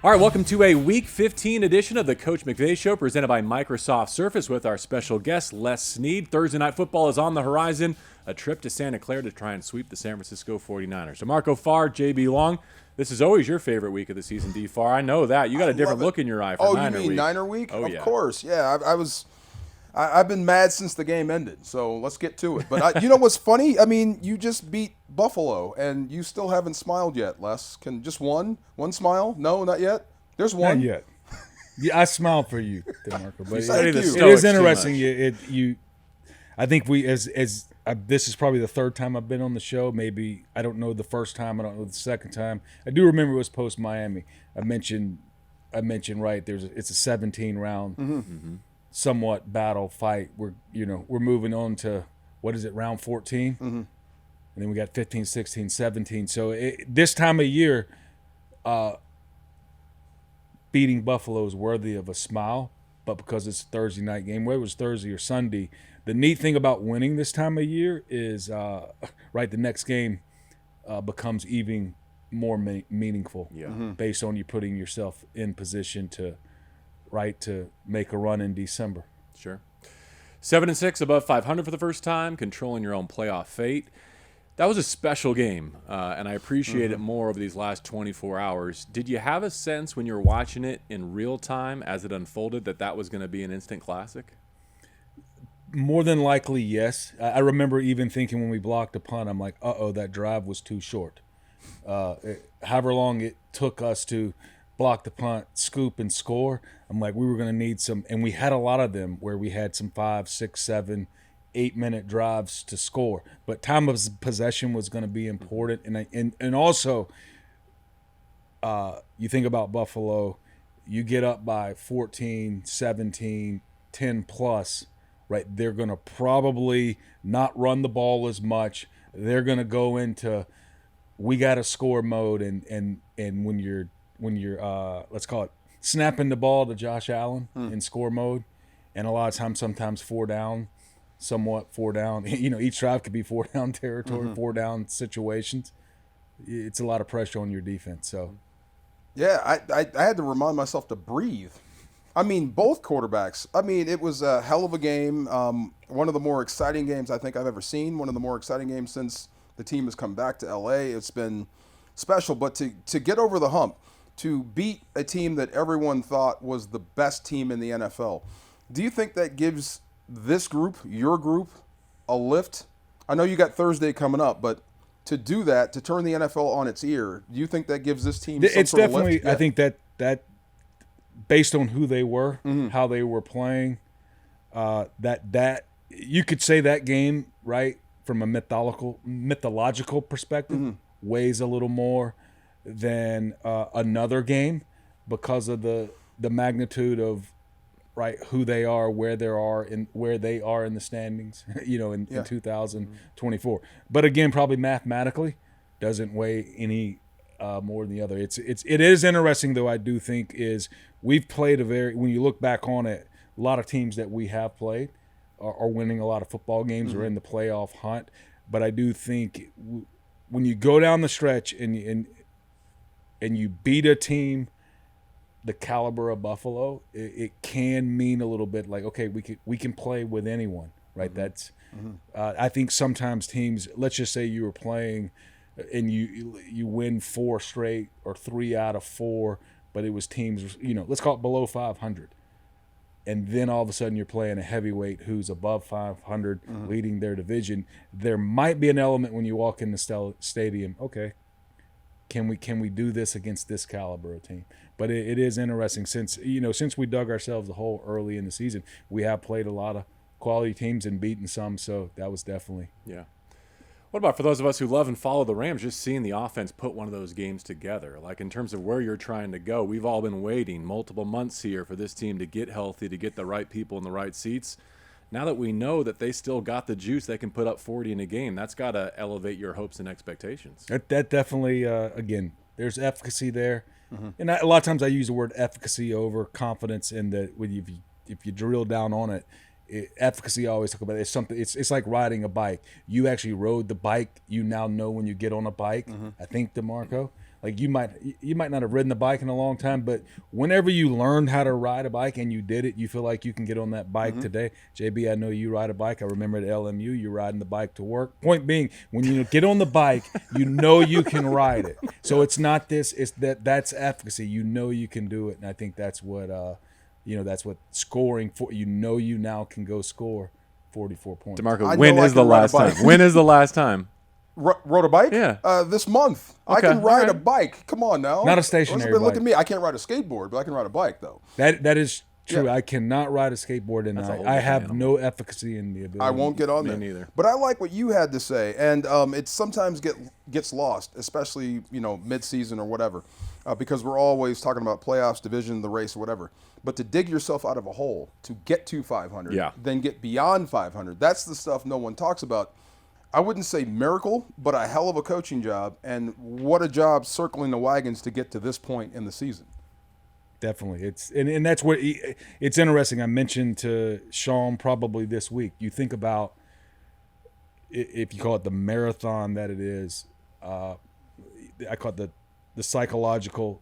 All right, welcome to a Week 15 edition of the Coach McVay Show, presented by Microsoft Surface with our special guest, Les Snead. Thursday Night Football is on the horizon. A trip to Santa Clara to try and sweep the San Francisco 49ers. D'Marco Farr, JB Long. This is always your favorite week of the season, D. Farr. I know that. You got a different look in your eye for Niner Week. Oh, you mean Niner Week? Oh, of yeah. course. Yeah, I've been mad since the game ended, so let's get to it. But you know what's funny? I mean, you just beat Buffalo, and you still haven't smiled yet, Les. Can just one smile? No, not yet? There's one. Not yet. Yeah, I smile for you, D'Marco. But Thank you. it is interesting. I think this is probably the third time I've been on the show. Maybe I don't know the first time. I don't know the second time. I do remember it was post Miami. I mentioned right. It's a 17 round, somewhat battle fight. We're moving on to what is it, round 14, and then we got 15, 16, 17. So this time of year. Beating Buffalo is worthy of a smile, but because it's a Thursday night game, whether it was Thursday or Sunday, the neat thing about winning this time of year is, the next game becomes even more meaningful based on you putting yourself in position to make a run in December. Sure. 7-6, above 500 for the first time, controlling your own playoff fate. That was a special game, and I appreciate it more over these last 24 hours. Did you have a sense when you were watching it in real time as it unfolded that was going to be an instant classic? More than likely, yes. I remember even thinking when we blocked a punt, I'm like, that drive was too short. However long it took us to block the punt, scoop, and score, I'm like, we were going to need some, and we had a lot of them where we had some 5, 6, 7, 8-minute drives to score, but time of possession was going to be important. And also, you think about Buffalo, you get up by 14, 17, 10 plus, right? They're going to probably not run the ball as much. They're going to go into we got to score mode, and when you're let's call it snapping the ball to Josh Allen in score mode, and a lot of times, sometimes 4 down. Somewhat 4 down. Each drive could be 4 down territory, 4 down situations. It's a lot of pressure on your defense. So, yeah, I had to remind myself to breathe. I mean, both quarterbacks. I mean, it was a hell of a game. One of the more exciting games I think I've ever seen. One of the more exciting games since the team has come back to L.A. It's been special. But to get over the hump, to beat a team that everyone thought was the best team in the NFL, do you think that gives this group, your group, a lift? I know you got Thursday coming up, but to do that, to turn the NFL on its ear, do you think that gives this team some it's sort definitely, of lift? Yeah. I think that based on who they were, how they were playing, that you could say that game, right, from a mythological perspective, weighs a little more than another game because of the magnitude of who they are, where they are in the standings, in 2024. But again, probably mathematically doesn't weigh any more than the other. It is interesting, though. I do think is we've played when you look back on it, a lot of teams that we have played are winning a lot of football games or in the playoff hunt. But I do think when you go down the stretch and you beat a team the caliber of Buffalo, it can mean a little bit like, okay, we can play with anyone, right? That's I think sometimes teams, let's just say you were playing and you win 4 straight or 3 out of 4, but it was teams, let's call it below 500. And then all of a sudden you're playing a heavyweight who's above 500, leading their division. There might be an element when you walk in the stadium, okay, can we do this against this caliber of team? But it is interesting since we dug ourselves a hole early in the season, we have played a lot of quality teams and beaten some, so that was definitely. Yeah. What about for those of us who love and follow the Rams, just seeing the offense put one of those games together? Like in terms of where you're trying to go, we've all been waiting multiple months here for this team to get healthy, to get the right people in the right seats. Now that we know that they still got the juice, they can put up 40 in a game. That's got to elevate your hopes and expectations. That definitely, again, there's efficacy there. And a lot of times I use the word efficacy over confidence in that if you drill down on it, efficacy I always talk about it's something. It's like riding a bike. You actually rode the bike. You now know when you get on a bike. I think, D'Marco, Like you might not have ridden the bike in a long time, but whenever you learned how to ride a bike and you did it, you feel like you can get on that bike today. JB, I know you ride a bike. I remember at LMU, you're riding the bike to work. Point being, when you get on the bike, you know you can ride it. So it's not this, it's that's efficacy. You know you can do it. And I think that's what, that's what scoring for, you now can go score 44 points. D'Marco, when is the last time? When is the last time? Rode a bike? Yeah. This month. Okay, I can ride all a right. bike. Come on now. Not a stationary Look bike. at me. I can't ride a skateboard, but I can ride a bike, though. That is true. Yeah. I cannot ride a skateboard, and That's a whole I different have animal. no efficacy in the ability. I won't get on Me there. neither. But I like what you had to say, and it sometimes gets lost, especially mid-season or whatever, because we're always talking about playoffs, division, the race, or whatever. But to dig yourself out of a hole to get to 500, then get beyond 500, that's the stuff no one talks about. I wouldn't say miracle, but a hell of a coaching job, and what a job circling the wagons to get to this point in the season. Definitely. And that's what it's interesting. I mentioned to Sean probably this week. You think about, if you call it the marathon that it is, I call it the psychological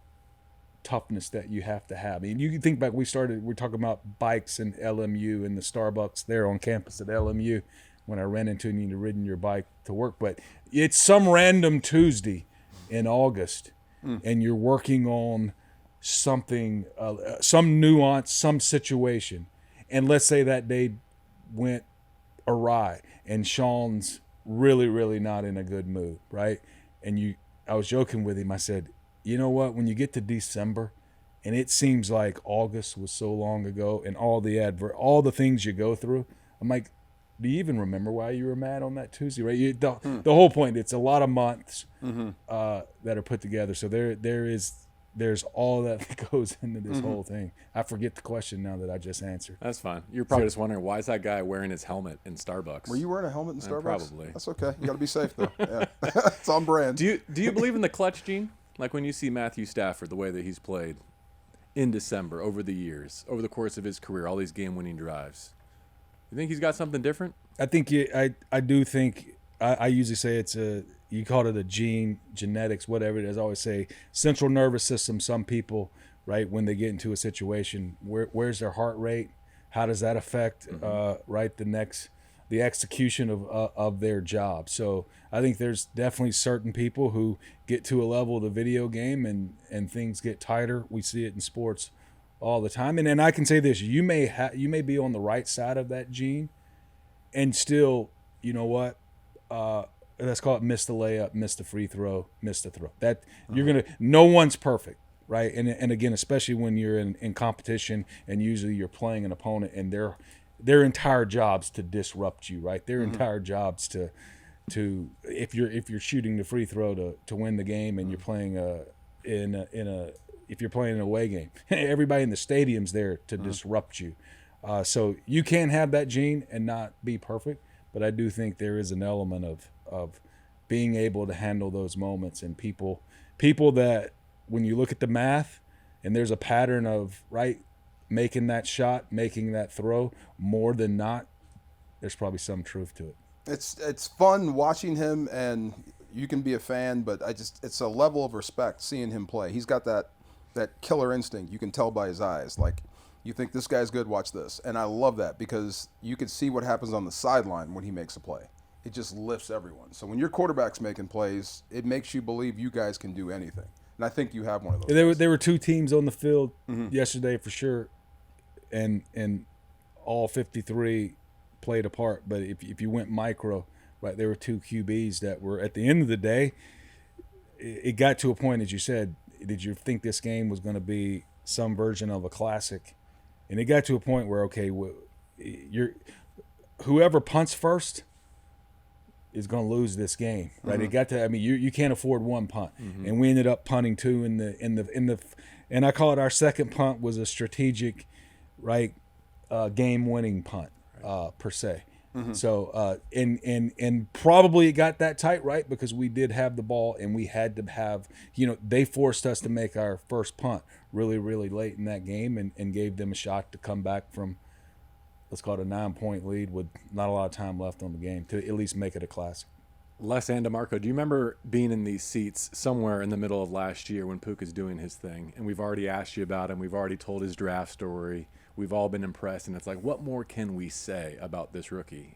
toughness that you have to have. I mean, you can think back, we're talking about bikes and LMU and the Starbucks there on campus at LMU when I ran into you and ridden your bike to work. But it's some random Tuesday in August and you're working on something, some nuance, some situation. And let's say that day went awry and Sean's really, really not in a good mood, right? And I was joking with him. I said, you know what, when you get to December and it seems like August was so long ago and all the things you go through, I'm like, do you even remember why you were mad on that Tuesday, right? The whole point, it's a lot of months that are put together. So there's all that goes into this whole thing. I forget the question now that I just answered. That's fine. You're probably just wondering, why is that guy wearing his helmet in Starbucks? Were you wearing a helmet in Starbucks? Probably. That's okay. You got to be safe, though. Yeah. It's on brand. Do you believe in the clutch gene? Like when you see Matthew Stafford, the way that he's played in December, over the years, over the course of his career, all these game-winning drives. You think he's got something different? I think I do think I usually say you call it a gene, genetics, whatever it is. I always say central nervous system. Some people, right, when they get into a situation, where's their heart rate? How does that affect right the execution of their job? So I think there's definitely certain people who get to a level of the video game and things get tighter. We see it in sports all the time. And then I can say this, you may be on the right side of that gene and still, you know what, let's call it miss the layup, miss the free throw, miss the throw. That no one's perfect, right? And again, especially when you're in competition and usually you're playing an opponent and their entire job's to disrupt you, right? Their entire job's to if you're shooting the free throw to win the game and you're playing if you're playing an away game, everybody in the stadium's there to disrupt you. So you can have that gene and not be perfect, but I do think there is an element of being able to handle those moments, and people that when you look at the math and there's a pattern of, right, making that shot, making that throw, more than not, there's probably some truth to it. It's fun watching him, and you can be a fan, but it's a level of respect seeing him play. He's got that killer instinct. You can tell by his eyes. Like, you think this guy's good, watch this. And I love that because you can see what happens on the sideline when he makes a play. It just lifts everyone. So when your quarterback's making plays, it makes you believe you guys can do anything. And I think you have one of those. There were two teams on the field yesterday for sure, and all 53 played a part. But if you went micro, right, there were two QBs that were, at the end of the day, it got to a point, as you said, did you think this game was going to be some version of a classic? And it got to a point where, okay, whoever punts first is going to lose this game, right? It got to, I mean, you can't afford one punt, and we ended up punting two in the, and I call it our second punt was a strategic, right, game-winning punt, per se. So, and probably it got that tight, right? Because we did have the ball and we had to have, they forced us to make our first punt really, really late in that game and gave them a shot to come back from, let's call it a 9-point lead with not a lot of time left on the game to at least make it a classic. Les and D'Marco, do you remember being in these seats somewhere in the middle of last year when Puka's doing his thing? And we've already asked you about him. We've already told his draft story. We've all been impressed. And it's like, what more can we say about this rookie?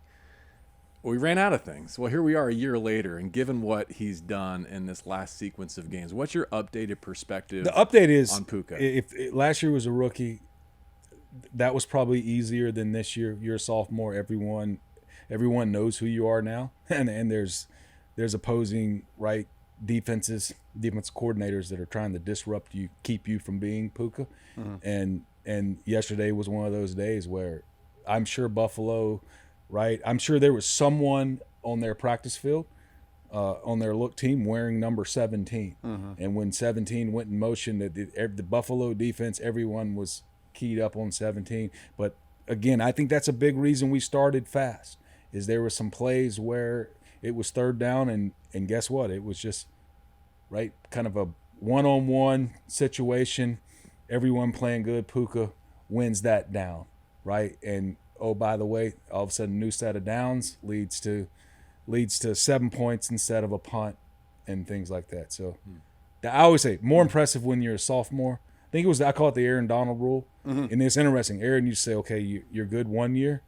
Well, we ran out of things. Well, here we are a year later. And given what he's done in this last sequence of games, what's your updated perspective The update is on Puka? If last year was a rookie, that was probably easier than this year. You're a sophomore. Everyone knows who you are now. And there's opposing defense coordinators that are trying to disrupt you, keep you from being Puka. Mm-hmm. And yesterday was one of those days where I'm sure Buffalo, I'm sure there was someone on their practice field, on their look team wearing number 17. Mm-hmm. And when 17 went in motion, the Buffalo defense, everyone was keyed up on 17. But again, I think that's a big reason we started fast, is there were some plays where it was third down, and guess what? It was just, kind of a one-on-one situation. Everyone playing good. Puka wins that down, And, oh, by the way, all of a sudden, new set of downs leads to 7 points instead of a punt and things like that. So I always say, more impressive when you're a sophomore. I call it the Aaron Donald rule. Mm-hmm. And it's interesting. Aaron, you say, okay, you're good 1 year.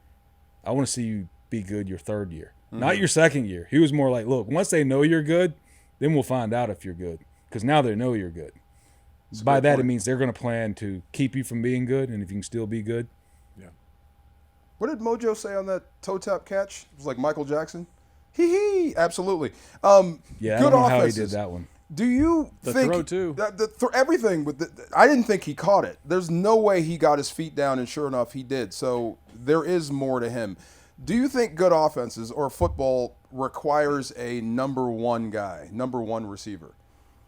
I want to see you be good your third year. Not your second year. He was more like, look, once they know you're good, then we'll find out if you're good. Because now they know you're good. By that, it means they're going to plan to keep you from being good, and if you can still be good. Yeah. What did Mojo say on that toe tap catch? It was like Michael Jackson. Hee. Absolutely. Yeah, good I don't know offenses. how he did that one. Do you think throw too? Everything I didn't think he caught it. There's no way he got his feet down, and sure enough, he did. So there is more to him. Do you think good offenses or football requires a number one guy, number one receiver?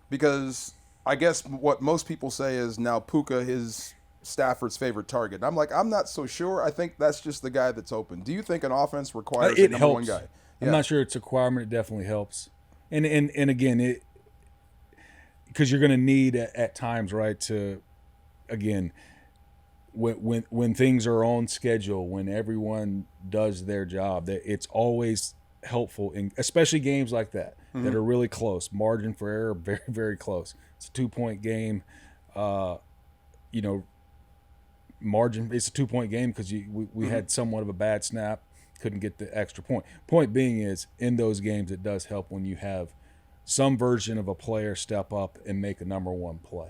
Because I guess what most people say is now Puka is Stafford's favorite target. I'm like, I'm not so sure. I think that's just the guy that's open. Do you think an offense requires a number one guy? I'm not sure it's a requirement. It definitely helps. And again, because you're going to need at times, to, again, when things are on schedule, when everyone does their job, that it's always helpful, in especially games like that that are really close. Margin for error, very, very close. It's a 2-point game. Margin. It's a 2-point game because we had somewhat of a bad snap, couldn't get the extra point. Point being is, in those games, it does help when you have some version of a player step up and make a number one play.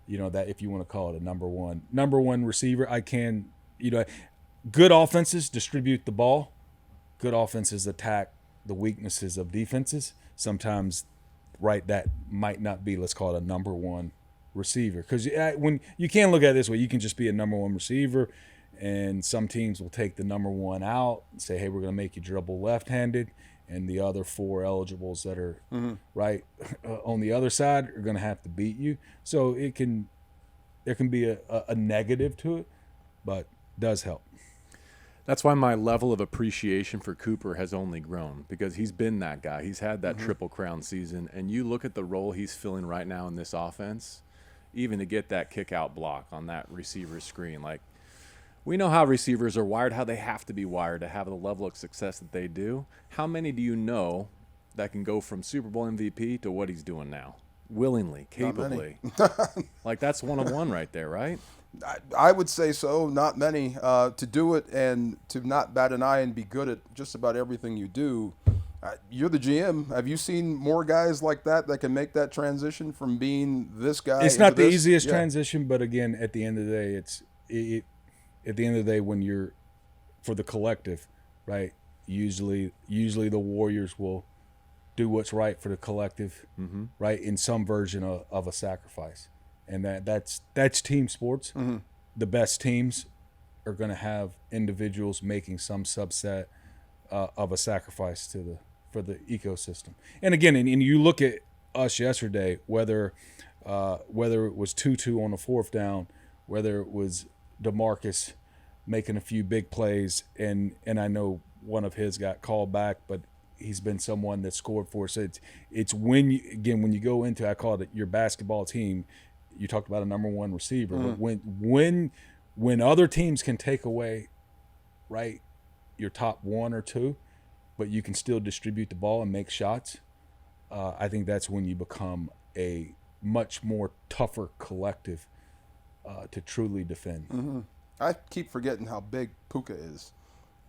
That if you want to call it a number one receiver, good offenses distribute the ball. Good offenses attack the weaknesses of defenses. Sometimes, that might not be, let's call it a number one receiver. Because when you can't look at it this way, you can just be a number one receiver, and some teams will take the number one out and say, hey, we're going to make you dribble left-handed, and the other 4 eligibles that are on the other side are going to have to beat you. So there can be a negative to it, but does help. That's why my level of appreciation for Cooper has only grown, because he's been that guy. He's had that Triple Crown season, and you look at the role he's filling right now in this offense, even to get that kick-out block on that receiver screen. We know how receivers are wired, how they have to be wired to have the level of success that they do. How many do you know that can go from Super Bowl MVP to what he's doing now? Willingly, capably. That's one-on-one right there, right? I would say so. Not many. To do it and to not bat an eye and be good at just about everything you do. You're the GM. Have you seen more guys like that can make that transition from being this guy? It's not the easiest transition, but again, at the end of the day, at the end of the day, when you're for the collective, usually the Warriors will do what's right for the collective, in some version of a sacrifice. And that's team sports. Mm-hmm. The best teams are going to have individuals making some subset of a sacrifice for the ecosystem. And again, and you look at us yesterday, whether it was Tutu on the 4th down, whether it was DeMarcus making a few big plays, and I know one of his got called back, but he's been someone that scored for us. It's when you go into, I call it your basketball team. You talked about a number one receiver, but when other teams can take away, your top 1 or 2, but you can still distribute the ball and make shots, I think that's when you become a much more tougher collective to truly defend. Mm-hmm. I keep forgetting how big Puka is.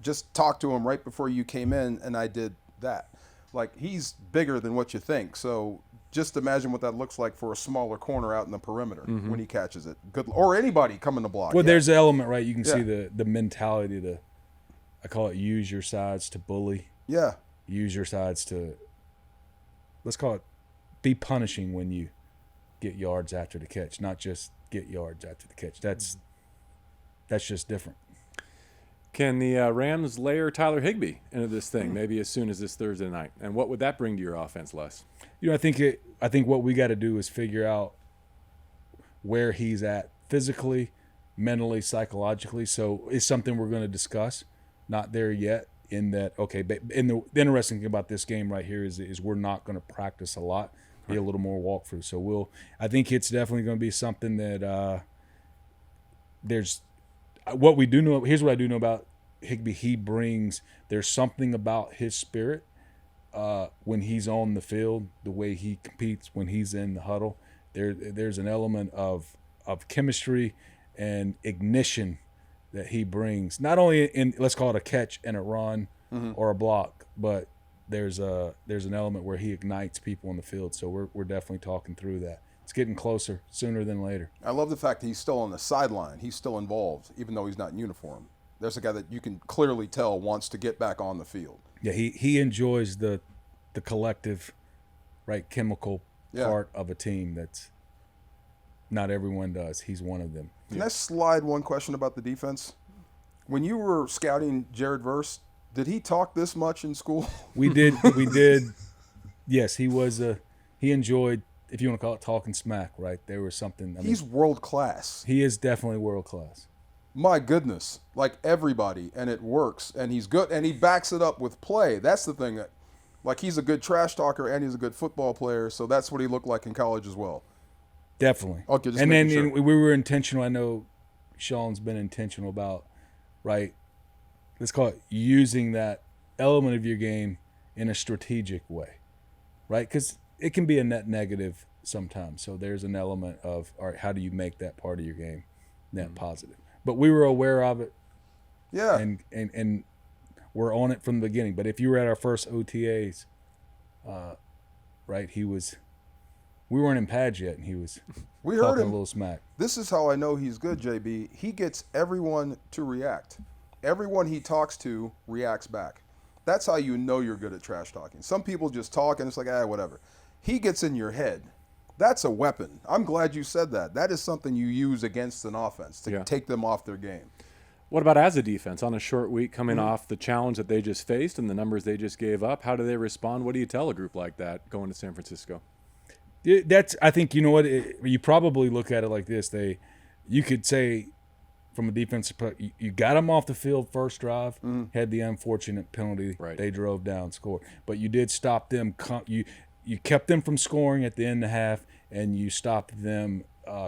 Just talked to him right before you came in, and I did that. Like, he's bigger than what you think. So just imagine what that looks like for a smaller corner out in the perimeter when he catches it. Good, or anybody coming to block. Well, there's an element, right? You can see the mentality to, I call it, use your sides to bully. Yeah. Use your sides to, let's call it, be punishing when you get yards after the catch, not just get yards after the catch. That's just different. Can the Rams layer Tyler Higbee into this thing maybe as soon as this Thursday night? And what would that bring to your offense, Les? I think what we got to do is figure out where he's at physically, mentally, psychologically. So it's something we're going to discuss. Not there yet. In that, okay, but the interesting thing about this game right here is we're not going to practice a lot. Be a little more walkthrough. So I think it's definitely going to be something that there's what we do know. Here's what I do know about Higbee. There's something about his spirit when he's on the field, the way he competes when he's in the huddle. There's an element of chemistry and ignition that he brings, not only in, let's call it, a catch and a run or a block, but there's an element where he ignites people on the field. So we're definitely talking through that. It's getting closer sooner than later. I love the fact that he's still on the sideline. He's still involved, even though he's not in uniform. There's a guy that you can clearly tell wants to get back on the field. Yeah, he enjoys the collective, right, chemical part of a team that's not everyone does. He's one of them. Can I slide one question about the defense? When you were scouting Jared Verse, did he talk this much in school? We did. Yes, he enjoyed, if you want to call it, talking smack, right? There was something. He's world class. He is definitely world class. My goodness. Like everybody, and it works, and he's good, and he backs it up with play. That's the thing. Like, he's a good trash talker, and he's a good football player, so that's what he looked like in college as well. Definitely. Okay, just and then sure. we were intentional. I know Sean's been intentional about, right, let's call it, using that element of your game in a strategic way, right? Because it can be a net negative sometimes. So there's an element of, all right, how do you make that part of your game net positive? But we were aware of it. Yeah. And we're on it from the beginning. But if you were at our first OTAs, right, we weren't in pads yet, and he was we heard talking him. A little smack. This is how I know he's good, JB. He gets everyone to react. Everyone he talks to reacts back. That's how you know you're good at trash talking. Some people just talk and it's like, whatever. He gets in your head. That's a weapon. I'm glad you said that. That is something you use against an offense to take them off their game. What about as a defense on a short week coming off the challenge that they just faced and the numbers they just gave up? How do they respond? What do you tell a group like that going to San Francisco? I think, you know what, you probably look at it like this. You could say, from a defensive point, you got them off the field first drive, had the unfortunate penalty. Right. They drove down, scored. But you did stop them. You kept them from scoring at the end of the half, and you stopped them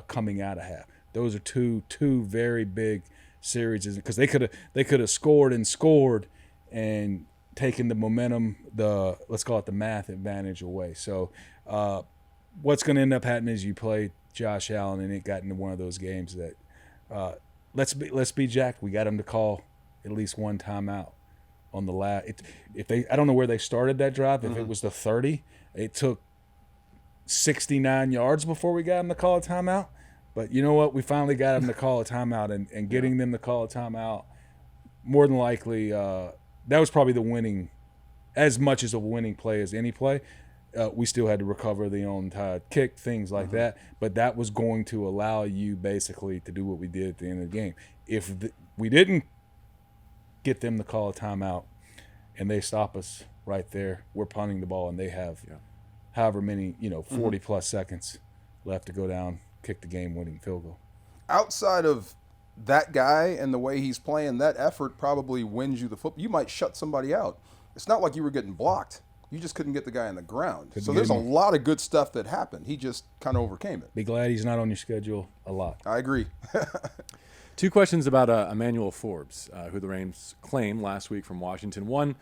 coming out of half. Those are two very big series, because they could have scored and taken the momentum, let's call it the math advantage away. So what's going to end up happening is you play Josh Allen, and it got into one of those games that let's be jacked. We got him to call at least one timeout on the last. I don't know where they started that drive. If it was the 30, it took 69 yards before we got him to call a timeout. But you know what? We finally got him to call a timeout, and getting them to call a timeout, more than likely, that was probably the winning, as much as a winning play as any play. We still had to recover the onside kick, things like that. But that was going to allow you basically to do what we did at the end of the game. If we didn't get them to call a timeout and they stop us right there, we're punting the ball, and they have however many, 40-plus seconds left to go down, kick the game-winning field goal. Outside of that guy and the way he's playing, that effort probably wins you the football. You might shut somebody out. It's not like you were getting blocked. You just couldn't get the guy on the ground. So there's a lot of good stuff that happened. He just kind of overcame it. Be glad he's not on your schedule a lot. I agree. Two questions about Emmanuel Forbes, who the Rams claimed last week from Washington. One,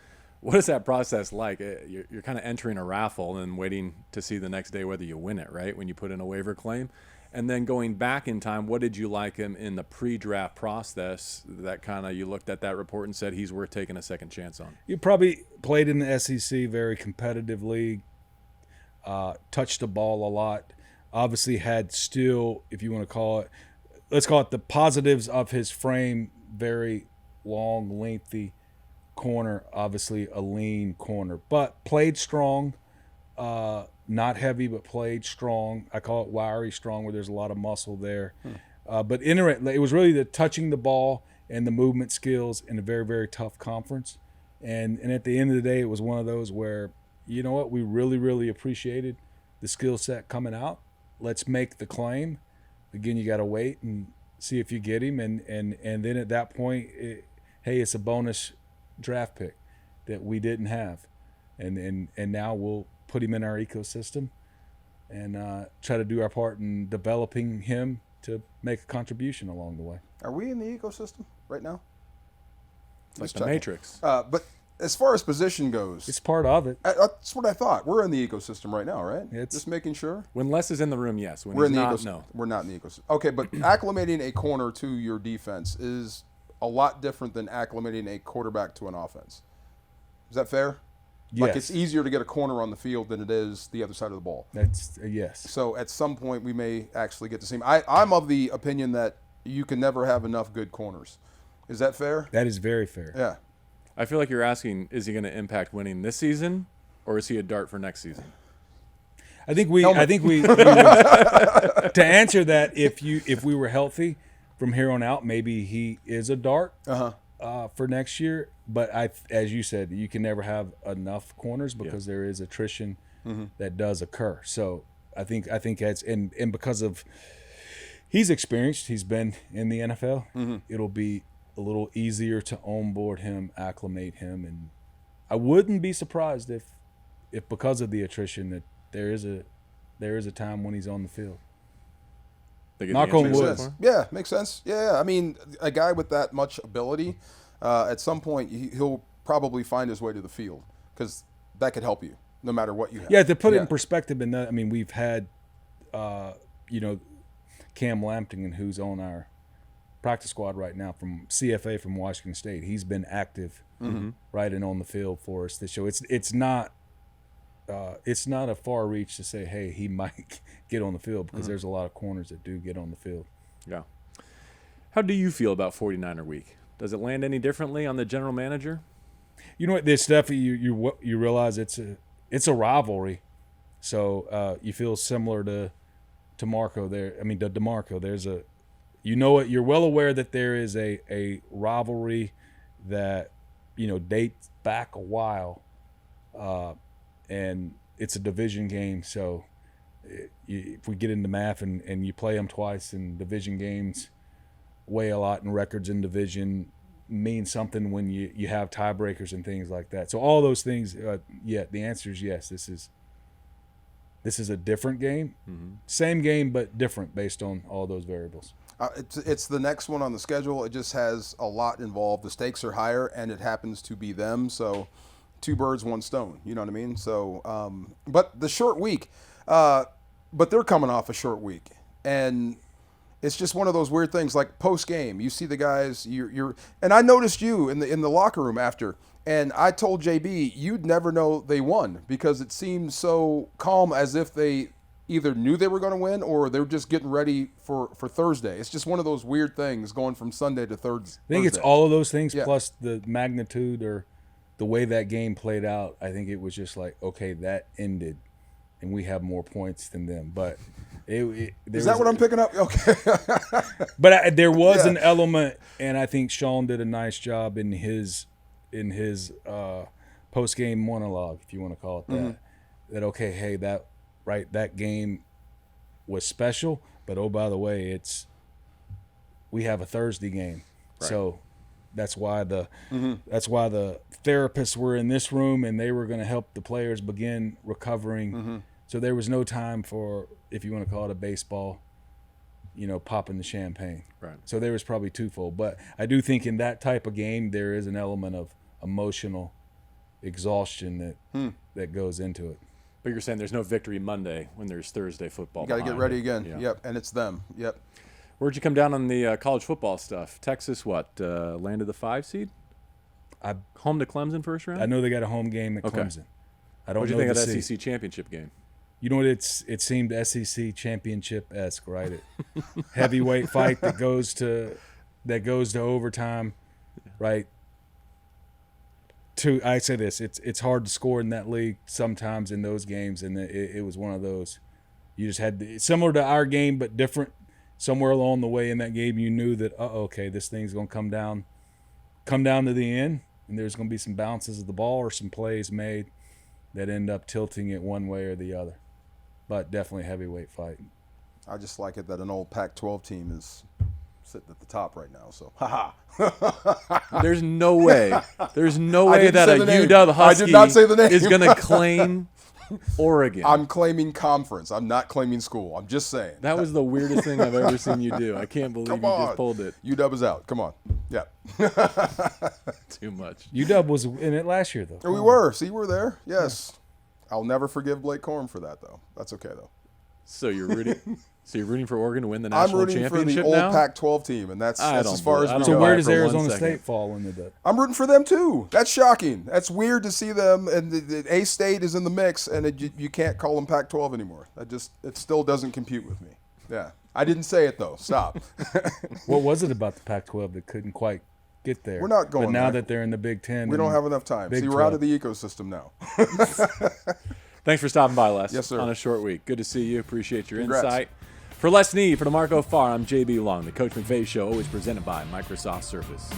What is that process like? You're kind of entering a raffle and waiting to see the next day whether you win it, right? When you put in a waiver claim. And then going back in time, what did you like him in the pre-draft process that kind of you looked at that report and said he's worth taking a second chance on? You probably played in the SEC, very competitive league, touched the ball a lot, obviously had still, if you want to call it, let's call it the positives of his frame, very long, lengthy corner, obviously a lean corner, but played strong, not heavy, but played strong. I call it wiry strong, where there's a lot of muscle there. But it was really the touching the ball and the movement skills in a very, very tough conference. And at the end of the day, it was one of those where, you know what, we really, really appreciated the skill set coming out. Let's make the claim. Again, you got to wait and see if you get him. And then at that point, hey, it's a bonus draft pick that we didn't have, and now we'll put him in our ecosystem and try to do our part in developing him to make a contribution along the way. Are we in the ecosystem right now? Like the Matrix. But as far as position goes, It's part of it. that's what I thought. We're in the ecosystem right now, right? Just making sure. When Les is in the room, yes. When We're he's in the not, ecosystem. no. We're not in the ecosystem. Okay, but acclimating a corner to your defense is a lot different than acclimating a quarterback to an offense. Is that fair? Yes. Like, it's easier to get a corner on the field than it is the other side of the ball. That's yes. So at some point we may actually get to see him. I'm of the opinion that you can never have enough good corners. Is that fair? That is very fair. Yeah. I feel like you're asking, is he going to impact winning this season, or is he a dart for next season? I think we to answer that, if we were healthy from here on out, maybe he is a dart for next year. But as you said, you can never have enough corners because there is attrition that does occur. So I think that's and because of he's experienced, he's been in the NFL. It'll be a little easier to onboard him, acclimate him, and I wouldn't be surprised if because of the attrition that there is a time when he's on the field. Knock on wood. Yeah, makes sense. Yeah, I mean, a guy with that much ability, at some point he'll probably find his way to the field because that could help you no matter what you have. Yeah, to put it in perspective, I mean, we've had, Cam Lampton, who's on our practice squad right now from CFA from Washington State. He's been active, right, and on the field for us this year. It's not a far reach to say, hey, he might get on the field because there's a lot of corners that do get on the field. Yeah. How do you feel about 49er week? Does it land any differently on the general manager? You know what, this stuff you realize it's a rivalry, so you feel similar to D'Marco there. I mean, to D'Marco, there's a, you know what, you're well aware that there is a rivalry that dates back a while, and it's a division game. So if we get into math and you play them twice, and division games weigh a lot, and records in division mean something when you have tiebreakers and things like that. So all those things, the answer is yes. This is a different game, same game but different based on all those variables. It's the next one on the schedule. It just has a lot involved. The stakes are higher, and it happens to be them. So, two birds, one stone. You know what I mean? So, but the short week, but they're coming off a short week, and it's just one of those weird things. Like post game, you see the guys. And I noticed you in the locker room after, and I told JB you'd never know they won because it seemed so calm, as if they either knew they were going to win or they were just getting ready for Thursday. It's just one of those weird things going from Sunday to Thursday. I think it's all of those things plus the magnitude or the way that game played out. I think it was just like, okay, that ended, and we have more points than them. But is that what I'm picking up? Okay. But there was an element, and I think Sean did a nice job in his post game monologue, if you want to call it that. That okay, hey, that game was special, but oh, by the way, we have a Thursday game. Right. So that's why the therapists were in this room, and they were going to help the players begin recovering. So there was no time for, if you want to call it a baseball, popping the champagne. Right. So there was probably twofold, but I do think in that type of game there is an element of emotional exhaustion that goes into it. But you're saying there's no victory Monday when there's Thursday football. You got to get ready again. Yeah. Yep, and it's them. Yep. Where'd you come down on the college football stuff? Texas, landed the 5 seed? Home to Clemson first round? I know they got a home game at Clemson. I don't What'd you know think of the that seed. SEC championship game? You know what? It seemed SEC championship-esque, right? Heavyweight fight that goes to overtime, right? I say this: it's hard to score in that league sometimes in those games, and it was one of those. You just had similar to our game, but different. Somewhere along the way in that game, you knew that okay, this thing's gonna come down to the end, and there's gonna be some bounces of the ball or some plays made that end up tilting it one way or the other. But definitely a heavyweight fight. I just like it that an old Pac-12 team is sitting at the top right now. So, There's no way. There's no way didn't that say a the name. UW Husky I did not say the name. is going to claim Oregon. I'm claiming conference. I'm not claiming school. I'm just saying. That was the weirdest thing I've ever seen you do. I can't believe Come you on. just pulled it. UW is out. Come on. Yeah. Too much. UW was in it last year, though. We were. See, we're there. Yes. I'll never forgive Blake Corum for that, though. That's okay, though. So you're rooting for Oregon to win the national I'm rooting for the championship old now? Pac-12 team, and that's as far as we So go. where does for one Arizona second. State fall into that? I'm rooting for them too. That's shocking. That's weird to see them, and the A-State is in the mix, and you can't call them Pac-12 anymore. It still doesn't compute with me. Yeah, I didn't say it though. Stop. What was it about the Pac-12 that couldn't quite get there? We're not going But now there. that they're in the Big Ten, We don't have enough time. Big See, we're out 12. of the ecosystem now. Thanks for stopping by, Les. Yes, sir. On a short week. Good to see you. Appreciate your Congrats. insight. For Les Snead, for D'Marco Farr, I'm JB Long. The Coach McVay Show, always presented by Microsoft Surface.